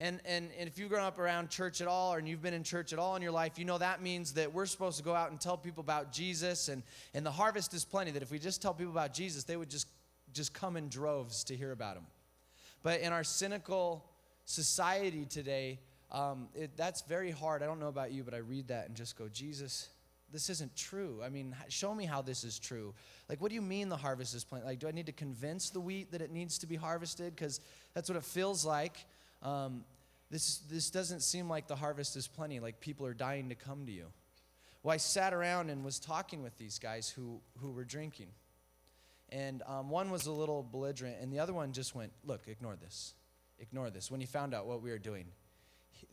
And if you've grown up around church at all, or you've been in church at all in your life, you know that means that we're supposed to go out and tell people about Jesus, and the harvest is plenty, that if we just tell people about Jesus, they would just come in droves to hear about him. But in our cynical society today, that's very hard. I don't know about you, but I read that and just go, Jesus, this isn't true. I mean, show me how this is true. Like, what do you mean the harvest is plenty? Like, do I need to convince the wheat that it needs to be harvested? Because that's what it feels like. This doesn't seem like the harvest is plenty, like people are dying to come to you. Well, I sat around and was talking with these guys who were drinking. And one was a little belligerent, and the other one just went, look, ignore this. Ignore this. When he found out what we were doing.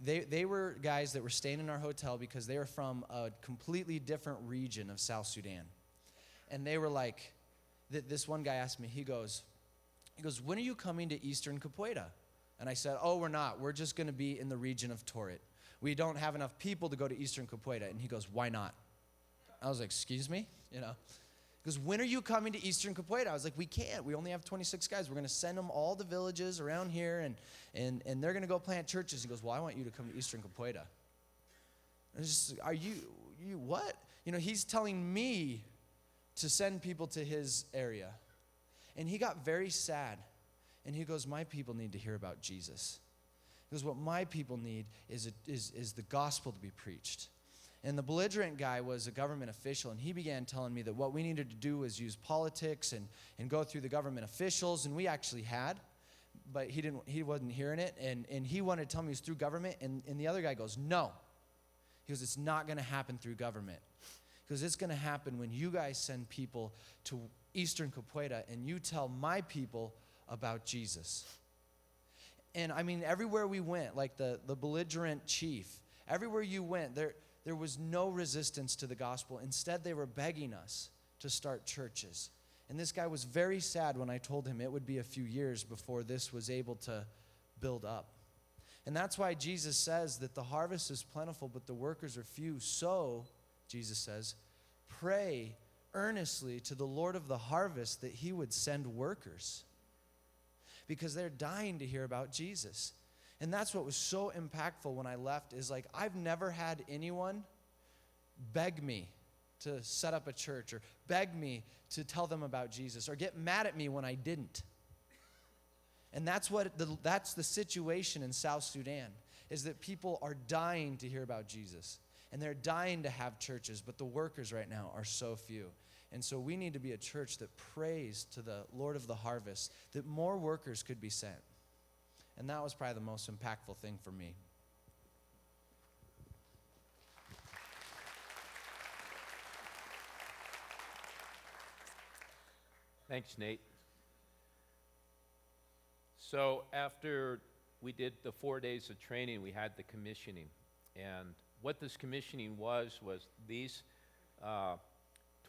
They were guys that were staying in our hotel because they were from a completely different region of South Sudan. And they were like, this one guy asked me, he goes, when are you coming to Eastern Capoeira? And I said, we're not. We're just going to be in the region of Torit. We don't have enough people to go to Eastern Capoeira. And he goes, why not? I was like, excuse me? He goes, when are you coming to Eastern Capoeira? I was like, we can't. We only have 26 guys. We're going to send them all the villages around here, and they're going to go plant churches. He goes, well, I want you to come to Eastern Capoeira. I was just, are you what? He's telling me to send people to his area. And he got very sad. And he goes, my people need to hear about Jesus. He goes, what my people need is the gospel to be preached. And the belligerent guy was a government official, and he began telling me that what we needed to do was use politics and go through the government officials, and we actually had, but he wasn't hearing it, and he wanted to tell me it was through government, and the other guy goes, no. He goes, it's not going to happen through government. He goes, it's going to happen when you guys send people to Eastern Capoeira, and you tell my people about Jesus. And I mean, everywhere we went, like the belligerent chief, everywhere you went, there was no resistance to the gospel. Instead, they were begging us to start churches. And this guy was very sad when I told him it would be a few years before this was able to build up. And that's why Jesus says that the harvest is plentiful, but the workers are few. So, Jesus says, pray earnestly to the Lord of the harvest that he would send workers. Because they're dying to hear about Jesus. And that's what was so impactful when I left, is like, I've never had anyone beg me to set up a church, or beg me to tell them about Jesus, or get mad at me when I didn't. And that's the situation in South Sudan, is that people are dying to hear about Jesus. And they're dying to have churches, but the workers right now are so few. And so we need to be a church that prays to the Lord of the harvest, that more workers could be sent. And that was probably the most impactful thing for me. Thanks, Nate. So after we did the 4 days of training, we had the commissioning. And what this commissioning was these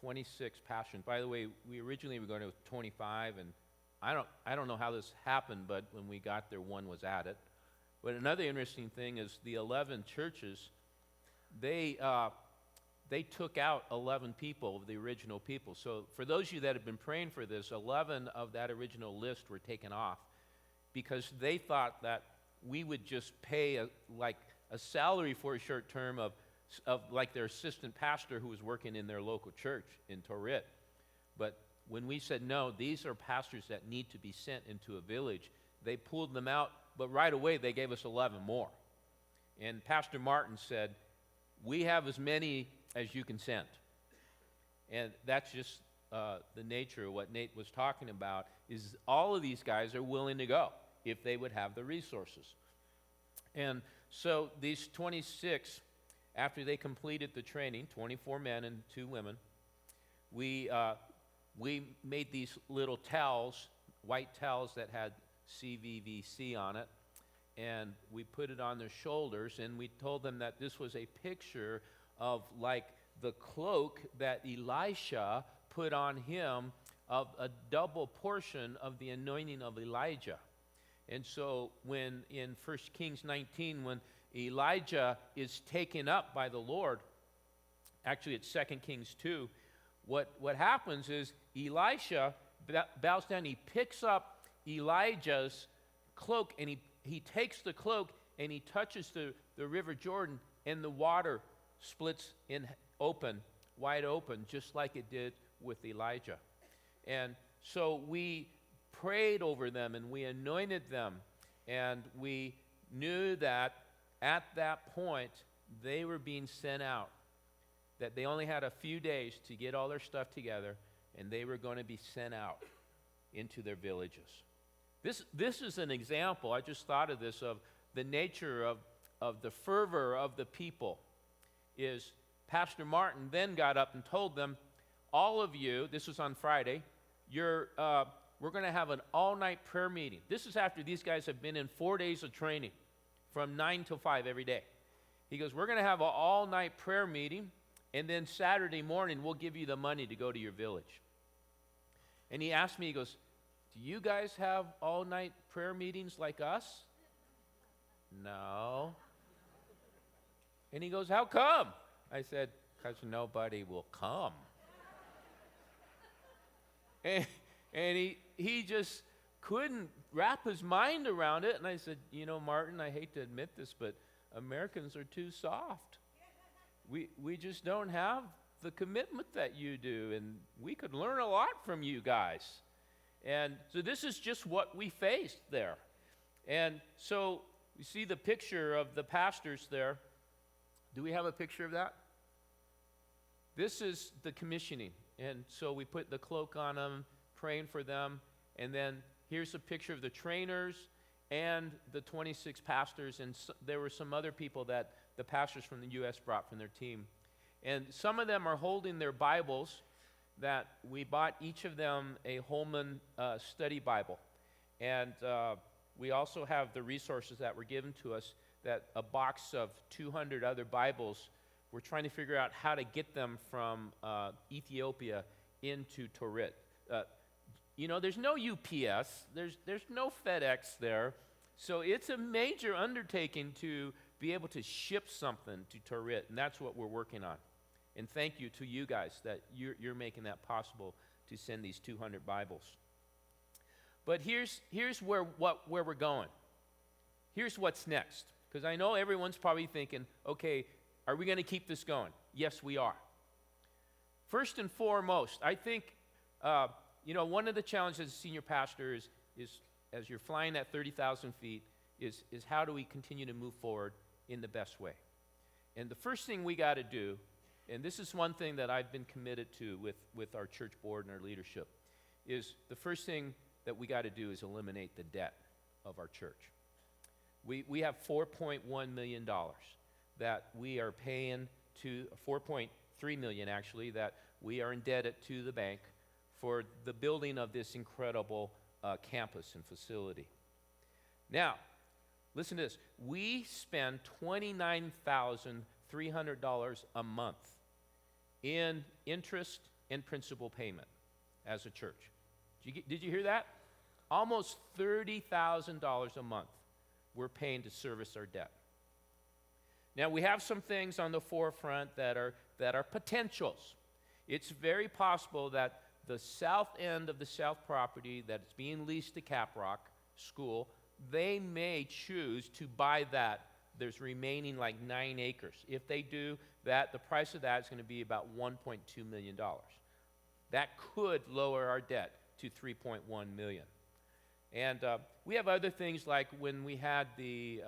26 pastors. By the way, we originally were going to 25, and I don't know how this happened, but when we got there, one was added. But another interesting thing is the 11 churches, they took out 11 people of the original people. So for those of you that have been praying for this, 11 of that original list were taken off because they thought that we would just pay a salary for a short term of like their assistant pastor who was working in their local church in Torit. But when we said, no, these are pastors that need to be sent into a village, they pulled them out, but right away they gave us 11 more. And Pastor Martin said, we have as many as you can send. And that's just the nature of what Nate was talking about, is all of these guys are willing to go if they would have the resources. And so these 26, after they completed the training, 24 men and 2 women, we made these little towels, white towels that had CVVC on it, and we put it on their shoulders, and we told them that this was a picture of like the cloak that Elisha put on him, of a double portion of the anointing of Elijah. And so when in 1 Kings 19, when Elijah is taken up by the Lord, actually it's 2 Kings 2, what happens is Elisha bows down, he picks up Elijah's cloak, and he takes the cloak and he touches the River Jordan, and the water splits wide open, just like it did with Elijah. And so we prayed over them, and we anointed them, and we knew that at that point they were being sent out, that they only had a few days to get all their stuff together, and they were going to be sent out into their villages. This is an example, I just thought of this, of the nature of the fervor of the people. Is Pastor Martin then got up and told them, all of you, this was on Friday, we're going to have an all-night prayer meeting. This is after these guys have been in 4 days of training from 9 till 5 every day. He goes, we're going to have an all-night prayer meeting, and then Saturday morning we'll give you the money to go to your village. And he asked me, he goes, do you guys have all-night prayer meetings like us? No. And he goes, how come? I said, because nobody will come. And he just couldn't wrap his mind around it. And I said, Martin, I hate to admit this, but Americans are too soft. We just don't have the commitment that you do, and we could learn a lot from you guys. And so this is just what we faced there. And so you see the picture of the pastors there. Do we have a picture of that? This is the commissioning. And so we put the cloak on them, praying for them. And then here's a picture of the trainers and the 26 pastors. And there were some other people that the pastors from the U.S. brought from their team. And some of them are holding their Bibles that we bought each of them a Holman study Bible. And we also have the resources that were given to us, that a box of 200 other Bibles. We're trying to figure out how to get them from Ethiopia into Torit. There's no UPS, there's no FedEx there, so it's a major undertaking to be able to ship something to Torit, and that's what we're working on. And thank you to you guys that you're making that possible to send these 200 Bibles. But here's where we're going. Here's what's next, because I know everyone's probably thinking, okay, are we going to keep this going? Yes, we are. First and foremost, I think, one of the challenges as a senior pastor is as you're flying at 30,000 feet, is how do we continue to move forward in the best way? And the first thing we got to do, and this is one thing that I've been committed to with our church board and our leadership, is the first thing that we got to do is eliminate the debt of our church. We have $4.1 million that we are paying to, $4.3 million actually, that we are indebted to the bank for the building of this incredible campus and facility. Now, listen to this. We spend $29,300 a month in interest and principal payment as a church. Did you hear that? Almost $30,000 a month we're paying to service our debt. Now, we have some things on the forefront that are potentials. It's very possible that the south end of the south property that's being leased to Caprock School, they may choose to buy that. There's remaining like 9 acres. If they do that, the price of that is going to be about $1.2 million. That could lower our debt to $3.1 million. And we have other things like when we had the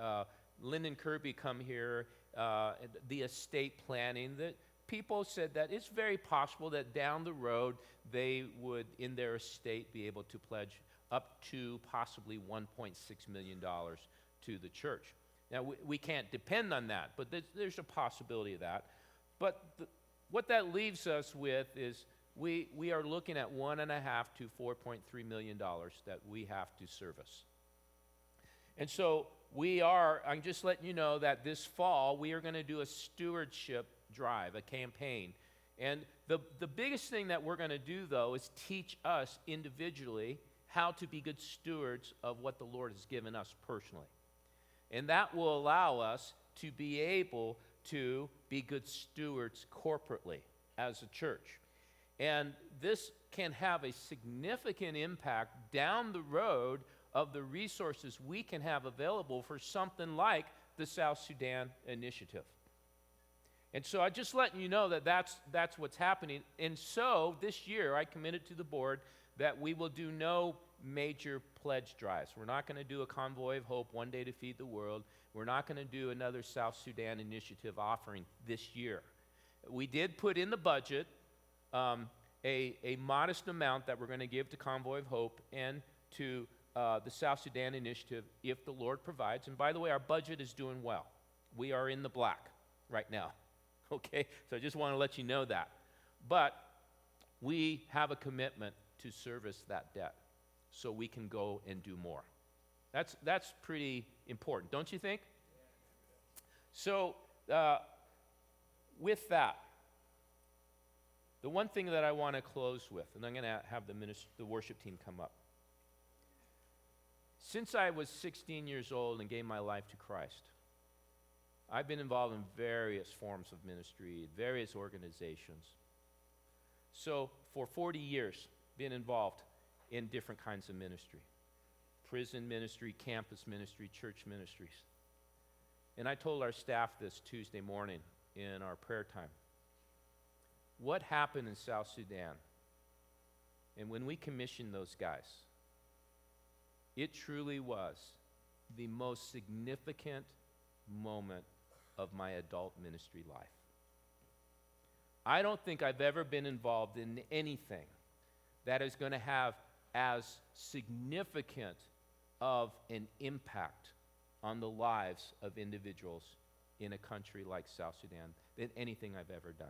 Lyndon Kirby come here, the estate planning, that people said that it's very possible that down the road they would, in their estate, be able to pledge up to possibly $1.6 million to the church. Now, we can't depend on that, but there's a possibility of that. But what that leaves us with is we are looking at $1.5 to $4.3 million that we have to service. And so I'm just letting you know that this fall we are going to do a stewardship drive, a campaign. And the biggest thing that we're going to do, though, is teach us individually how to be good stewards of what the Lord has given us personally. And that will allow us to be able to be good stewards corporately as a church. And this can have a significant impact down the road of the resources we can have available for something like the South Sudan initiative. And so I'm just letting you know that that's what's happening. And so this year I committed to the board that we will do no major pledge drives. We're not going to do a Convoy of Hope, one day to feed the world. We're not going to do another South Sudan initiative offering this year. We did put in the budget a modest amount that we're going to give to Convoy of Hope and to the South Sudan initiative if the Lord provides. And by the way, our budget is doing well. We are in the black right now. Okay? So I just want to let you know that. But we have a commitment to service that debt so we can go and do more. That's pretty important, don't you think? So with that, the one thing that I want to close with, and I'm going to have the worship team come up. Since I was 16 years old and gave my life to Christ, I've been involved in various forms of ministry, various organizations. So for 40 years, been involved in different kinds of ministry. Prison ministry, campus ministry, church ministries. And I told our staff this Tuesday morning in our prayer time. What happened in South Sudan? And when we commissioned those guys, it truly was the most significant moment of my adult ministry life. I don't think I've ever been involved in anything that is going to have as significant of an impact on the lives of individuals in a country like South Sudan than anything I've ever done.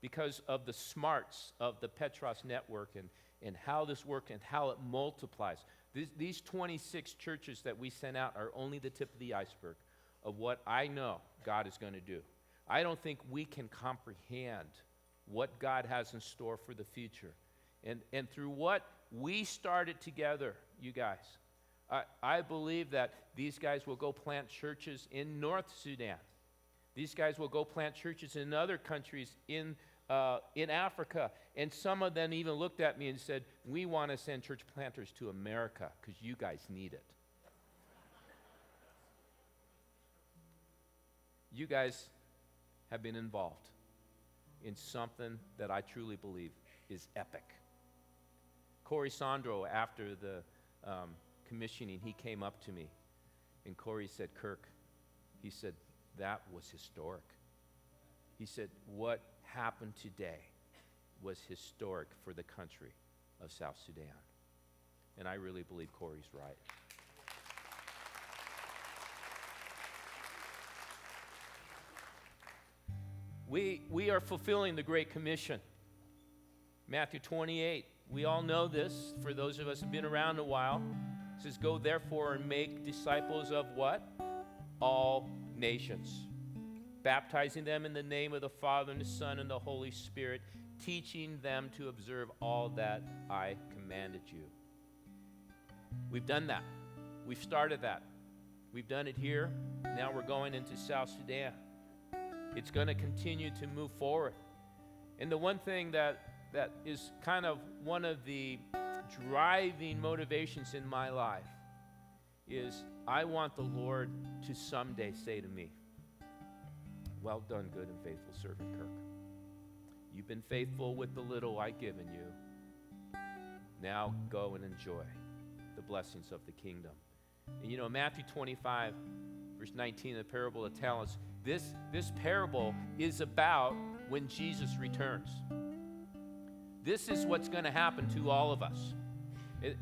Because of the smarts of the Petros network and how this works and how it multiplies. These 26 churches that we sent out are only the tip of the iceberg of what I know God is going to do. I don't think we can comprehend what God has in store for the future. And through what we started together, you guys, I believe that these guys will go plant churches in North Sudan. These guys will go plant churches in other countries in Africa. And some of them even looked at me and said, we want to send church planters to America because you guys need it. You guys have been involved in something that I truly believe is epic. Corey Sandro, after the commissioning, he came up to me, and Corey said, Kirk, he said, that was historic. He said, what happened today was historic for the country of South Sudan. And I really believe Corey's right. We are fulfilling the Great Commission. Matthew 28. We all know this. For those of us who have been around a while, it says, go therefore and make disciples of what? All nations. Baptizing them in the name of the Father and the Son and the Holy Spirit, teaching them to observe all that I commanded you. We've done that. We've started that. We've done it here. Now we're going into South Sudan. It's going to continue to move forward. And the one thing that is kind of one of the driving motivations in my life is I want the Lord to someday say to me, well done, good and faithful servant, Kirk. You've been faithful with the little I've given you. Now go and enjoy the blessings of the kingdom. And you know, Matthew 25, verse 19, the parable of talents, this parable is about when Jesus returns. This is what's going to happen to all of us.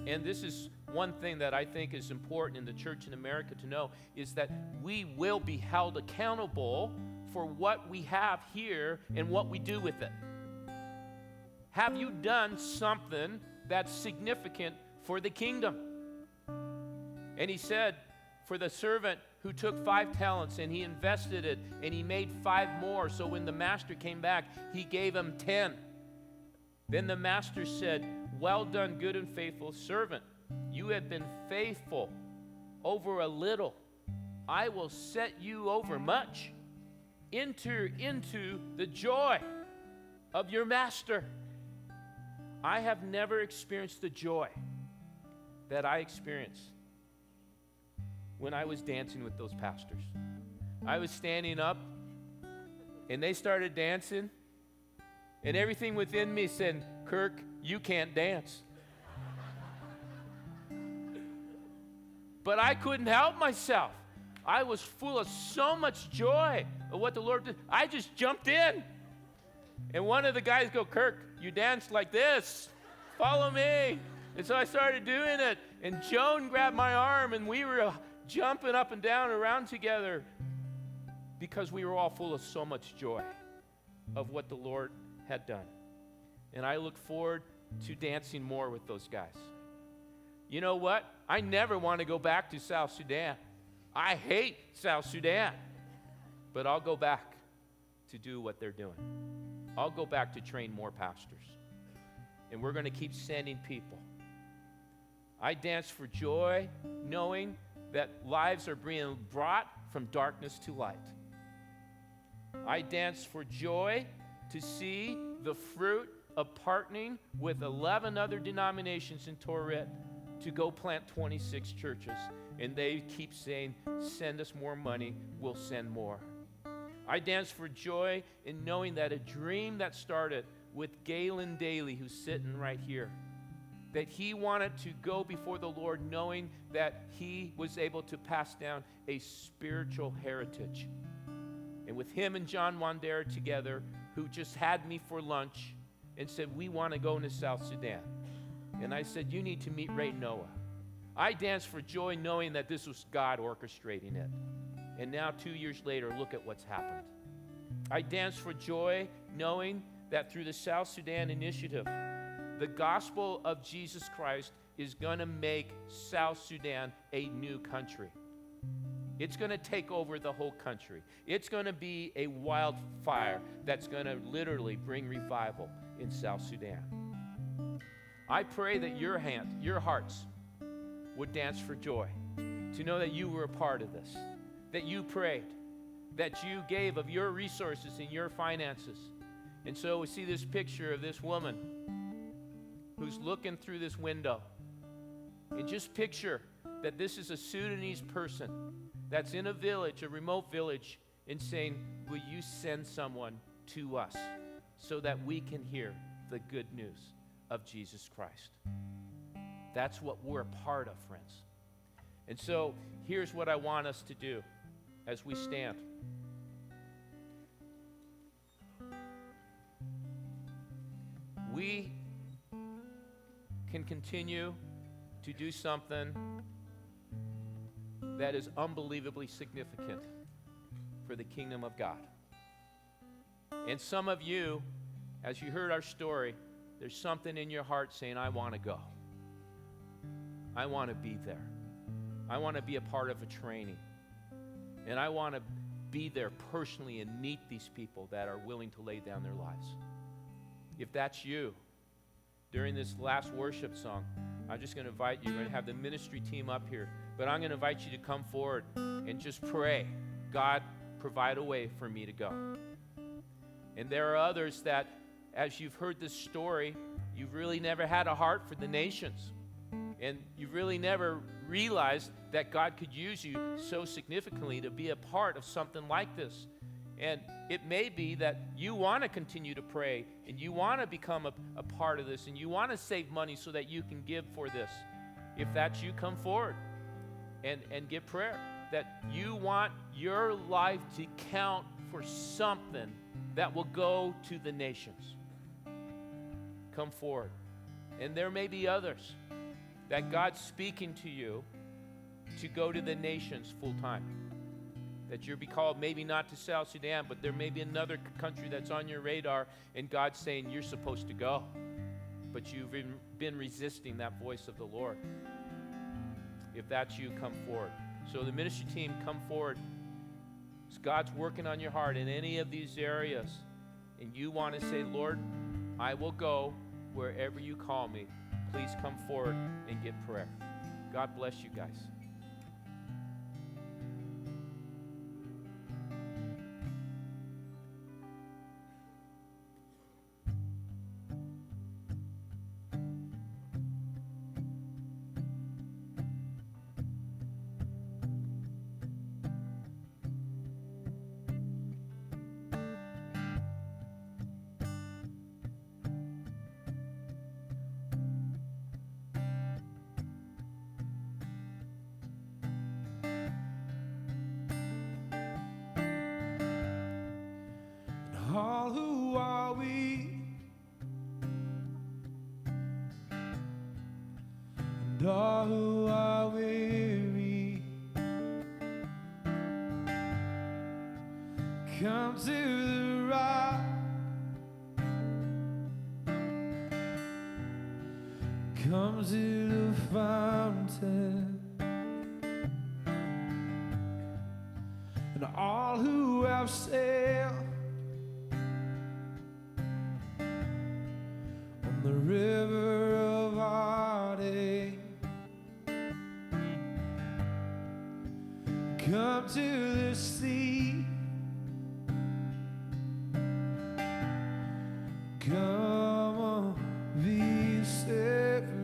And this is one thing that I think is important in the church in America to know, is that we will be held accountable for what we have here and what we do with it. Have you done something that's significant for the kingdom? And he said, for the servant who took 5 talents and he invested it and he made 5 more, so when the master came back, he gave him 10. Then the master said, well done, good and faithful servant. You have been faithful over a little. I will set you over much. Enter into the joy of your master. I have never experienced the joy that I experienced when I was dancing with those pastors. I was standing up, and they started dancing, and everything within me said, Kirk, you can't dance. But I couldn't help myself. I was full of so much joy of what the Lord did. I just jumped in. And one of the guys go, Kirk, you danced like this. Follow me. And so I started doing it. And Joan grabbed my arm, and we were jumping up and down around together because we were all full of so much joy of what the Lord had done. And I look forward to dancing more with those guys. You know what? I never want to go back to South Sudan. I hate South Sudan. But I'll go back to do what they're doing. I'll go back to train more pastors. And we're going to keep sending people. I dance for joy, knowing that lives are being brought from darkness to light. I dance for joy to see the fruit of partnering with 11 other denominations in Torit to go plant 26 churches. And they keep saying, send us more money, we'll send more. I dance for joy in knowing that a dream that started with Galen Daly, who's sitting right here, that he wanted to go before the Lord knowing that he was able to pass down a spiritual heritage. And with him and John Wandera together, who just had me for lunch and said, we want to go into South Sudan. And I said, you need to meet Ray Noah. I danced for joy knowing that this was God orchestrating it. And now 2 years later, look at what's happened. I danced for joy knowing that through the South Sudan Initiative, the gospel of Jesus Christ is going to make South Sudan a new country. It's going to take over the whole country. It's going to be a wildfire that's going to literally bring revival in South Sudan. I pray that your hearts would dance for joy, to know that you were a part of this, that you prayed, that you gave of your resources and your finances. And so we see this picture of this woman who's looking through this window. And just picture that this is a Sudanese person that's in a village, a remote village, and saying, will you send someone to us so that we can hear the good news of Jesus Christ? That's what we're a part of, friends. And so here's what I want us to do as we stand. We can continue to do something that is unbelievably significant for the kingdom of God. And some of you, as you heard our story, there's something in your heart saying, I want to go. I want to be there. I want to be a part of a training. And I want to be there personally and meet these people that are willing to lay down their lives. If that's you, during this last worship song, I'm just going to invite you. We're going to have the ministry team up here. But I'm going to invite you to come forward and just pray, God, provide a way for me to go. And there are others that, as you've heard this story, you've really never had a heart for the nations. And you've really never realized that God could use you so significantly to be a part of something like this. And it may be that you want to continue to pray and you want to become a part of this and you want to save money so that you can give for this. If that's you, come forward and give prayer. That you want your life to count for something that will go to the nations. Come forward. And there may be others that God's speaking to you to go to the nations full time. That you'll be called maybe not to South Sudan, but there may be another country that's on your radar, and God's saying you're supposed to go. But you've been resisting that voice of the Lord. If that's you, come forward. So the ministry team, come forward. As God's working on your heart in any of these areas, and you want to say, Lord, I will go wherever you call me. Please come forward and get prayer. God bless you guys. and all who are weary, come to the rock. Come to the fountain, and all who have sailed on the river of heartache, come to the sea. Come on, be set free.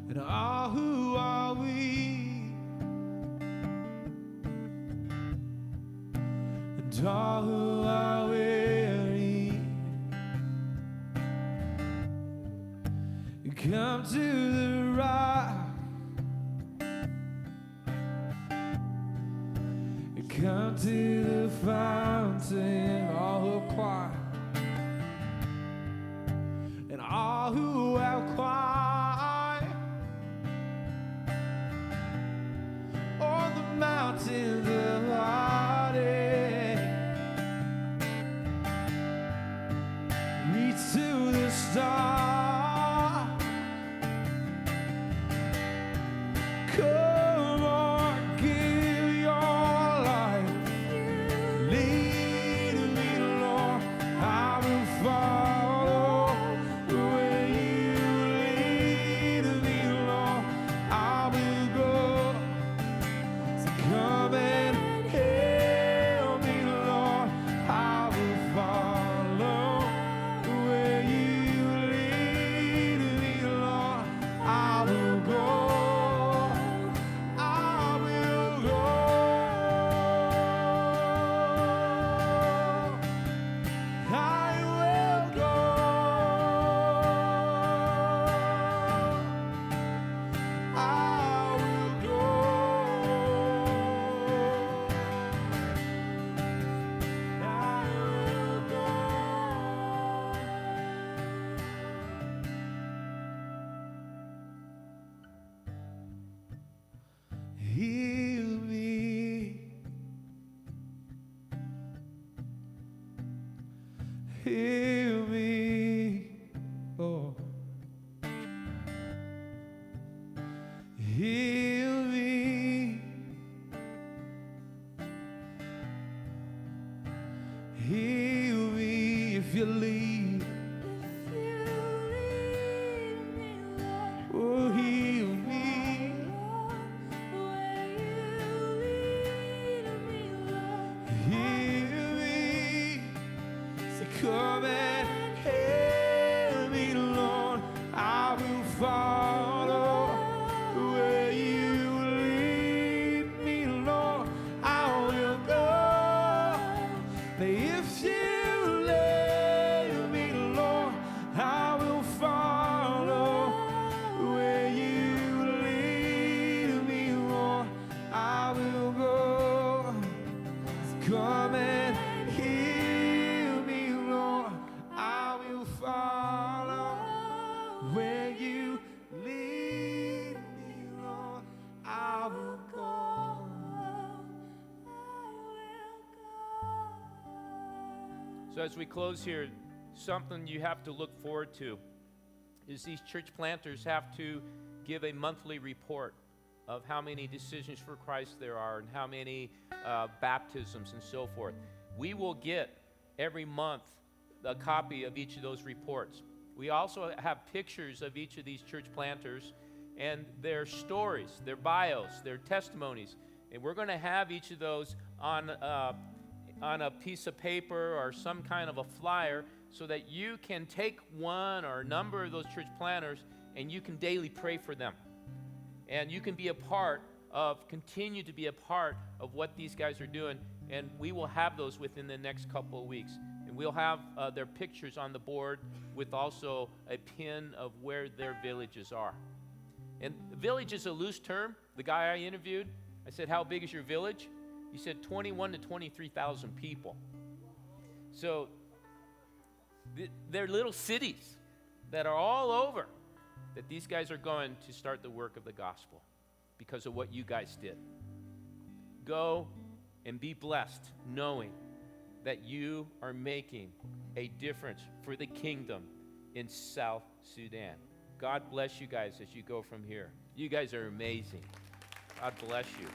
And all who are weak, and all who are weary, come to the rock, come to the fountain. All who have cried, and all who have cried on the mountains of heartache, reach to the star. Come on, give your life. Lead me, Lord, I will follow. Where you lead me, Lord, I will go. So come and help me, Lord, I will follow. Where you lead me, Lord, I will go. I will go. I will go. I will go. I will go. Heal me. Heal me, Lord. Heal me. Heal me if you lead. Oh, heal me. Heal me. So come and help me, Lord. I will follow. Where you lead me, Lord, I will go. If you lead me, Lord, I will follow. Where you lead me, Lord, I will go. Come and heal me, Lord, I will follow. Where you lead me, Lord, I will go. So as we close here, something you have to look forward to is these church planters have to give a monthly report of how many decisions for Christ there are and how many baptisms and so forth. We will get every month a copy of each of those reports. We also have pictures of each of these church planters, and their stories, their bios, their testimonies. And we're going to have each of those on a piece of paper or some kind of a flyer so that you can take one or a number of those church planners and you can daily pray for them. And you can be a part of, continue to be a part of what these guys are doing. And we will have those within the next couple of weeks. And we'll have their pictures on the board with also a pin of where their villages are. And village is a loose term. The guy I interviewed, I said, how big is your village? He said 21 to 23,000 people. So they're little cities that are all over that these guys are going to start the work of the gospel because of what you guys did. Go and be blessed knowing that you are making a difference for the kingdom in South Sudan. God bless you guys as you go from here. You guys are amazing. God bless you.